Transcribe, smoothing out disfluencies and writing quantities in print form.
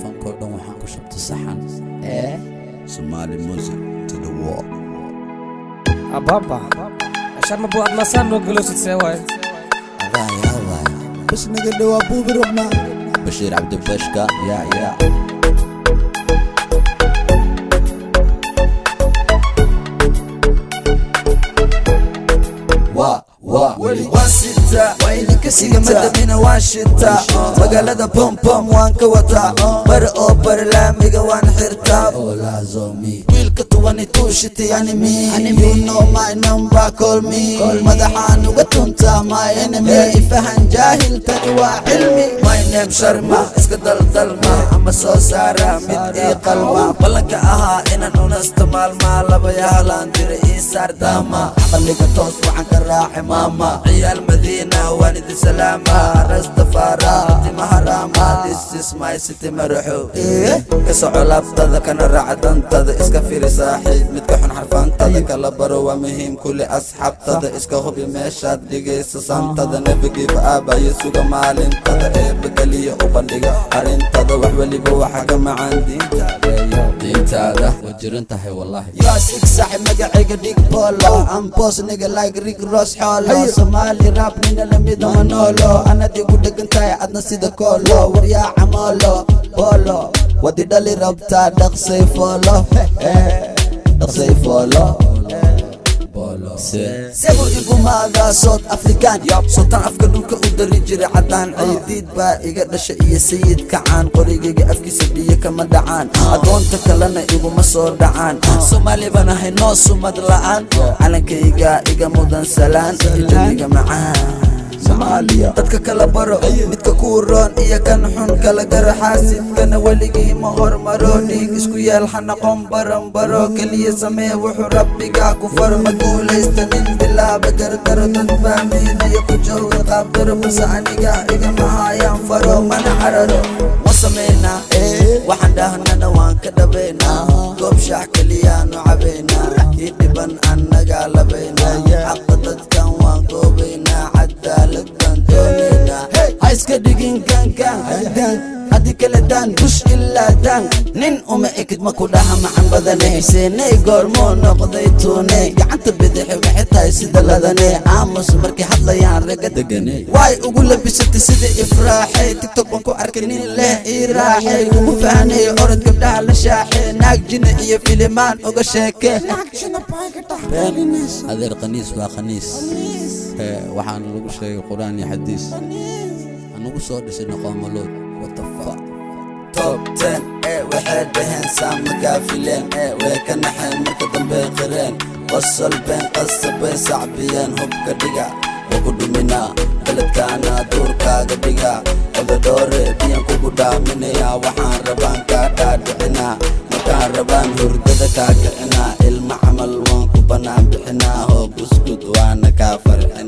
فانكو دون وحان كشبت الصحن Somali music to the wall. أبابا عشان ما بوعد مسام نقولوا تتساوي هذا بس نقدر وابو بربنا بشير عبد البشكا يا واستا ويلك سيجا مدمين واشتا مقالة بوم بوم وانك وطا بر اوبر لاميغا وان حرتا ولا زومي ويلك تواني توشتي انمي You know my number call me مدحان وقتنتا my enemy فهن جاهل تقوى علمي My name شرما اسك دلدلما اما سو سارا مد اي قلما بلنك اها انا نونستمال ما لبا يهلان دير اي سار داما عملك توس وعن كراحي ماما عيال مدينة والد سلامة رستفارا دي مهرامة This is my city مرحو كسعو لابتذا كان رعدان تذا اسكا فيري صاحب متكحن حرفان تذا كلا بروا مهم كل أصحاب تذا اسكا هوبي ميشاد لغي سسان تذا نبقي بآبا يسوغا مالين تذا بقلية وبندقا عرين تذا وحولي بوحاقا معان دين تذا وجرنت هاي والله يا سيك صاحب مقعيق ديك بولو I'm boss nigga like Rick Ross حولو سومالي راب من الميدا منولو أنا دي ودك انتاي عدنا سيدا كولو وريا عمولو بولو ودي دالي رابطا دقسي فولو دقسي فولو سيبو إيقو ماذا صوت أفريكان سلطان أفكادوك ودري جري عدان عيديد با إيقا دشا إيا سيد كعان قريقا أفكي سبيا كما دعان أدون تكالنا إيقو مسور دعان سومالي بانا هاي نوسو مدلعان علنك إيقا مدن سلان إيقا معان Somalia dadka kala baro midka ku roon iyo kan xun kala gar xaasidkana waligii ma hormaro dhiig isku yeel xanaqon baran baro kaliya samee wuxuu rabbiga ku farma guulaystanin bilaaba gardaro dad fahmaynayo ku jooga qaabdaro base aniga iga mahayaan faro mana cararo ma sameynaa waxaan dhahnana waan ka dhabaynaa goob shaax kaliyaanu cabaynaa ii dhiban annagaa labaynaa xaqa dadkan waan goobaynaa iska dhigin gaangaan haddii kale daan bush ilaa daan nin uma ekid ma ku dhaha macan badane seenay goormoo noqday tuune gacanta bidixi waxay tahay sida ladane aamus markay hadlayaan raga degane waay ugu labisatay sida ifraaxay tiktok baan ku arkay nin leh ii raaxay ugu fahanay orod gabdhaha la shaaxay naag jina iyo filimaan uga sheeke adeer qaniis waa khaniis waxaan lagu sheegay quraan iyo xadiis anugu soo dhisay noqomalood what the fuck top 10 waxay dhaheen saama gaafileen way ka naxeen marka dambe qireen qosol been qasabay sacbiyeen hubka dhiga waa ku dhuminaa beledkaana duurkaaga dhiga odadoore biyan kugu dhaaminayaa waxaan rabaan kaa dhaadhicinaa markaan rabaan hurdada kaa kicinaa ilma camal waan ku banaan bixinaa hoo buskud waana kaa farxinaa